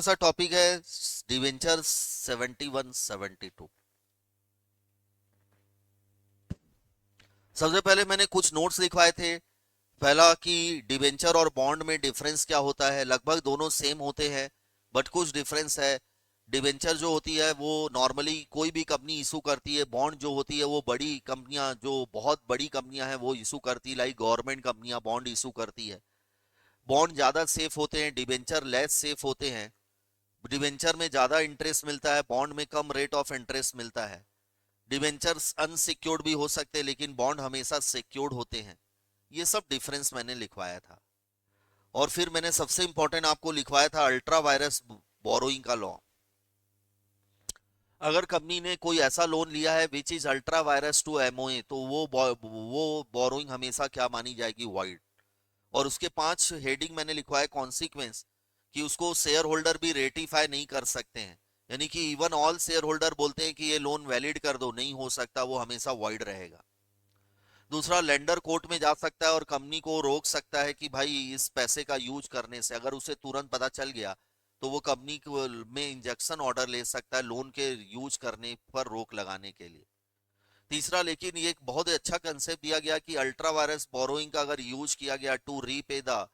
सा टॉपिक है डिवेंचर 71-72। सबसे पहले मैंने कुछ नोट्स लिखवाए थे। पहला कि डिवेंचर और बॉन्ड में डिफरेंस क्या होता है। लगभग दोनों सेम होते हैं बट कुछ डिफरेंस है। डिवेंचर जो होती है वो नॉर्मली कोई भी कंपनी इशू करती है। बॉन्ड जो होती है वो बड़ी कंपनियां, जो बहुत बड़ी कंपनियां हैं वो इशू करती है, लाइक गवर्नमेंट कंपनियां बॉन्ड इशू करती है। बॉन्ड ज्यादा सेफ होते हैं, डिवेंचर लेस सेफ होते हैं। डिवेंचर में ज्यादा इंटरेस्ट मिलता है, बॉन्ड में कम रेट ऑफ इंटरेस्ट मिलता है। डिवेंचर्स अनसिक्योर्ड भी हो सकते हैं लेकिन बॉन्ड हमेशा सिक्योर्ड होते हैं। ये सब डिफरेंस मैंने लिखवाया था। और फिर मैंने सबसे इंपॉर्टेंट आपको लिखवाया था अल्ट्रा वायरस बोरोइंग का लॉ। अगर कंपनी ने कोई ऐसा लोन लिया है which is ultra vires to MOA, तो वो बोरोइंग हमेशा क्या मानी जाएगी, वाइड। और उसके 5 हेडिंग मैंने लिखवाया। कॉन्सिक्वेंस कि उसको शेयर होल्डर भी रेटिफाई नहीं कर सकते हैं, यानी कि इवन ऑल शेयर होल्डर बोलते हैं कि ये लोन वैलिड कर दो, नहीं हो सकता, वो हमेशा वाइड रहेगा। दूसरा, लेंडर कोर्ट में जा सकता है और कंपनी को रोक सकता है कि भाई इस पैसे का यूज करने से। अगर उसे तुरंत पता चल गया तो वो कंपनी में इंजेक्शन ऑर्डर ले सकता है लोन के यूज करने पर रोक लगाने के लिए। तीसरा, लेकिन ये एक बहुत अच्छा कंसेप्ट दिया गया कि अल्ट्रा वायरस बोरोइंग का अगर यूज किया गया to repay the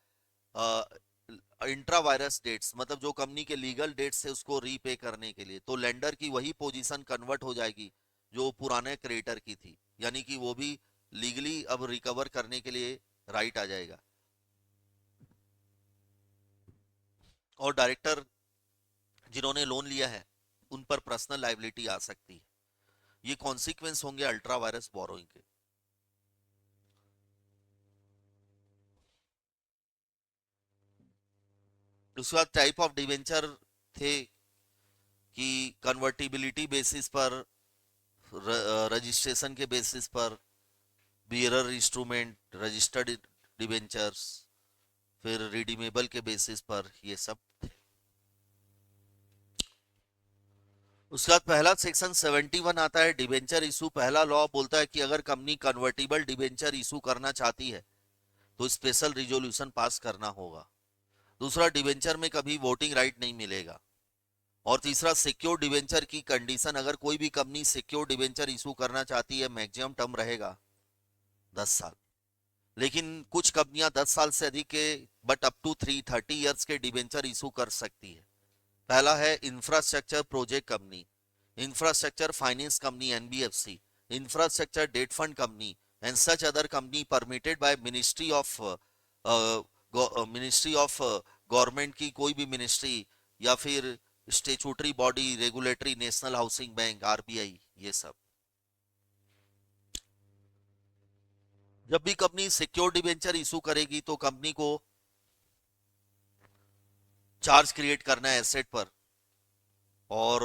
intra vires debts, मतलब जो कंपनी के लीगल डेट्स है उसको रीपे करने के लिए, तो लेंडर की वही पोजीशन कन्वर्ट हो जाएगी जो पुराने क्रेडिटर की थी, यानी कि वो भी लीगली अब रिकवर करने के लिए राइट आ जाएगा। और डायरेक्टर जिन्होंने लोन लिया है उन पर पर्सनल लाइबिलिटी आ सकती है। ये कॉन्सिक्वेंस होंगे अल्ट्रा वायरस बोरोइंग के। उसके बाद टाइप ऑफ डिवेंचर थे कि कन्वर्टिबिलिटी बेसिस पर, रजिस्ट्रेशन के बेसिस पर, बियरर इंस्ट्रूमेंट, रजिस्टर्ड डिवेंचर्स, फिर रिडीमेबल के बेसिस पर, ये सब। उसके बाद पहला सेक्शन 71 आता है डिवेंचर इशू। पहला लॉ बोलता है कि अगर कंपनी कन्वर्टिबल डिवेंचर इशू करना चाहती है तो स्पेशल रिजोल्यूशन पास करना होगा। दूसरा, डिवेंचर में कभी वोटिंग राइट नहीं मिलेगा। और तीसरा, सिक्योर डिवेंचर की कंडीशन, अगर कोई भी कंपनी सिक्योर डिवेंचर इशू करना चाहती है मैक्सिमम टर्म रहेगा 10 साल। लेकिन कुछ कंपनियां 10 साल से अधिक के बट अप टू 30 ईयर्स के डिवेंचर इशू कर सकती है। पहला है infrastructure project company, infrastructure finance company NBFC, infrastructure debt fund company and such other company permitted by ministry of government की कोई भी मिनिस्ट्री, या फिर statutory body, regulatory, national housing bank, RBI, ये सब। जब भी कंपनी सिक्योर डिवेंचर इशू करेगी तो कंपनी को चार्ज क्रिएट करना है एसेट पर, और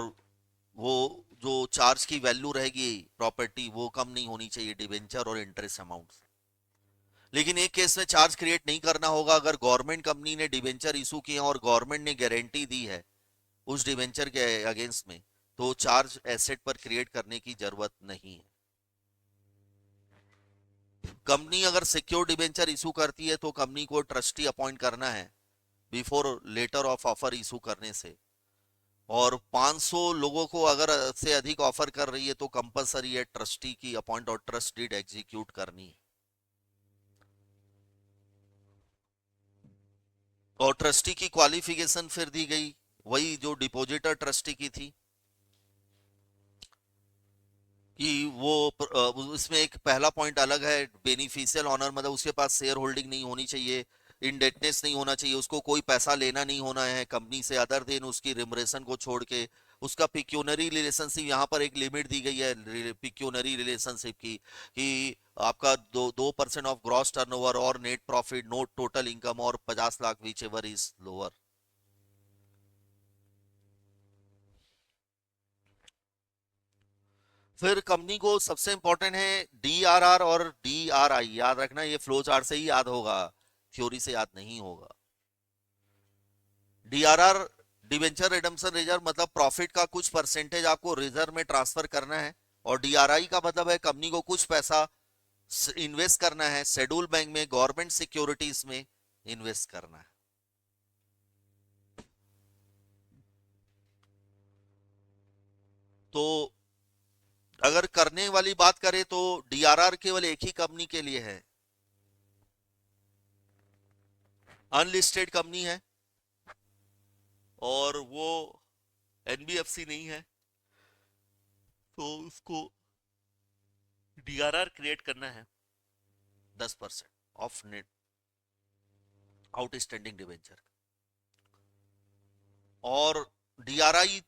वो जो चार्ज की वैल्यू रहेगी प्रॉपर्टी वो कम नहीं होनी चाहिए डिवेंचर और इंटरेस्ट अमाउंट। लेकिन एक केस में चार्ज क्रिएट नहीं करना होगा, अगर गवर्नमेंट कंपनी ने डिवेंचर इशू किया और गवर्नमेंट ने गारंटी दी है उस डिवेंचर के अगेंस्ट में, तो चार्ज एसेट पर क्रिएट करने की जरूरत नहीं है। कंपनी अगर सिक्योर डिवेंचर इशू करती है तो कंपनी को ट्रस्टी अपॉइंट करना है before letter of offer issue करने से। और 500 लोगों को अगर से अधिक ऑफर कर रही है तो कंपलसरी है ट्रस्टी की अपॉइंट और ट्रस्ट डीड एग्जीक्यूट करनी है। और ट्रस्टी की क्वालिफिकेशन फिर दी गई वही जो डिपॉजिटर ट्रस्टी की थी, कि वो उसमें एक पहला पॉइंट अलग है, बेनिफिशियल ऑनर, मतलब उसके पास शेयर होल्डिंग नहीं होनी चाहिए, इंडेटनेस नहीं होना चाहिए, उसको कोई पैसा लेना नहीं होना है कंपनी से अदर देन उसकी रिमरेशन को छोड़ के। उसका पिक्यूनरी रिलेशनशिप, यहाँ पर एक लिमिट दी गई है पिक्यूनरी रिलेशनशिप की, कि आपका 2% ऑफ ग्रॉस टर्नओवर और net profit, note total income, और 50 lakh which ever is lower. फिर कंपनी को सबसे इंपॉर्टेंट है डीआरआर और डीआरआई, याद रखना, ये फ्लो चार्ट से ही याद होगा, थ्योरी से याद नहीं होगा। डीआरआर, डिवेंचर रिडम्पशन रिजर्व, मतलब प्रॉफिट का कुछ परसेंटेज आपको रिजर्व में ट्रांसफर करना है। और डीआरआई का मतलब है कंपनी को कुछ पैसा इन्वेस्ट करना है शेड्यूल बैंक में, गवर्नमेंट सिक्योरिटीज में इन्वेस्ट करना है। तो अगर करने वाली बात करें तो डीआरआर केवल एक ही कंपनी के लिए है, अनलिस्टेड कंपनी है और वो एनबीएफसी नहीं है, तो उसको डीआरआर क्रिएट करना है 10% ऑफ नेट आउटस्टैंडिंग डिवेंचर, और डीआरआई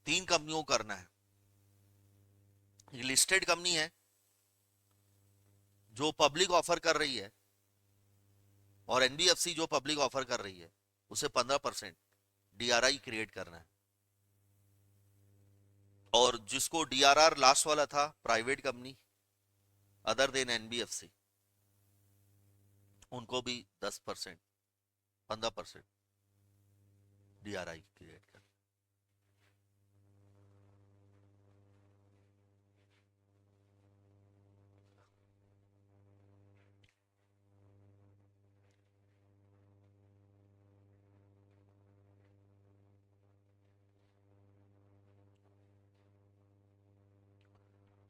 3 कंपनियों को करना है। लिस्टेड कंपनी है जो पब्लिक ऑफर कर रही है, और एनबीएफसी जो पब्लिक ऑफर कर रही है, उसे 15% डीआरआई क्रिएट करना है। और जिसको डीआरआर लास्ट वाला था, private company other than NBFC, उनको भी 10% 15% डीआरआई क्रिएट कर।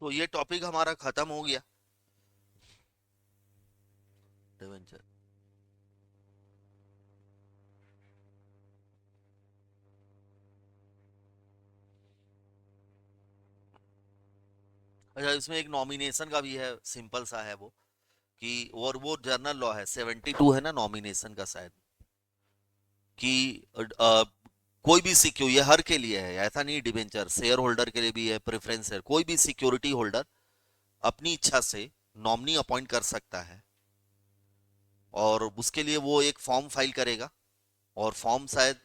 तो ये टॉपिक हमारा खत्म हो गया डिवेंचर। अच्छा, इसमें एक नॉमिनेशन का भी है, सिंपल सा है वो, कि और वो जर्नल लॉ है 72 है ना नॉमिनेशन का शायद, कि कोई भी सिक्योर, ये हर के लिए है, ऐसा नहीं डिबेंचर शेयर होल्डर के लिए भी है, प्रेफरेंस है, कोई भी सिक्योरिटी होल्डर अपनी इच्छा से नॉमिनी अपॉइंट कर सकता है, और उसके लिए वो एक फॉर्म फाइल करेगा, और फॉर्म शायद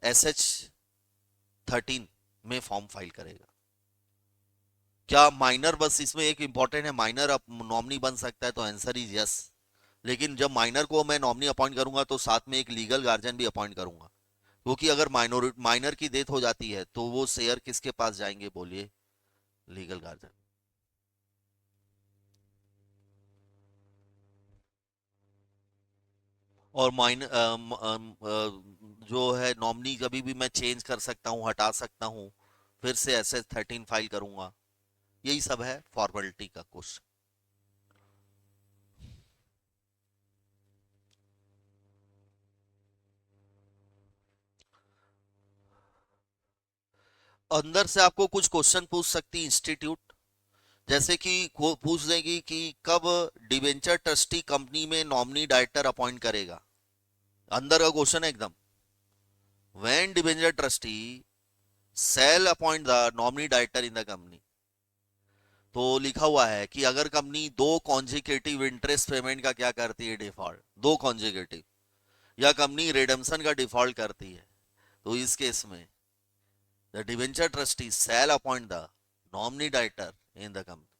SH13 में फॉर्म फाइल करेगा। क्या माइनर, बस इसमें एक इंपॉर्टेंट है, माइनर अब नॉमिनी बन सकता है, तो आंसर इज यस। लेकिन जब माइनर को मैं नॉमिनी अपॉइंट करूंगा तो साथ में एक लीगल गार्जियन भी अपॉइंट करूंगा, क्योंकि अगर माइनर की डेथ हो जाती है तो वो शेयर किसके पास जाएंगे बोलिए, लीगल गार्जियन। और जो है नॉमिनी कभी भी मैं चेंज कर सकता हूँ, हटा सकता हूँ, फिर से SS13 फाइल करूंगा। यही सब है फॉर्मेलिटी का क्वेश्चन। अंदर से आपको कुछ क्वेश्चन पूछ सकती इंस्टीट्यूट, जैसे कि पूछ देगी कि कब डिवेंचर ट्रस्टी कंपनी में नॉमिनी डायरेक्टर अपॉइंट करेगा। अंदर का क्वेश्चन है एकदम, when debenture trustee shall appoint the nominee director in the company. तो लिखा हुआ है कि अगर कंपनी दो कॉन्जिक्यूटिव इंटरेस्ट पेमेंट का क्या करती है, डिफॉल्ट, दो कॉन्जिक्यूटिव, या कंपनी रिडेम्पशन का डिफॉल्ट करती है, तो इस केस में the debenture trustee shall appoint the nominee director in the company.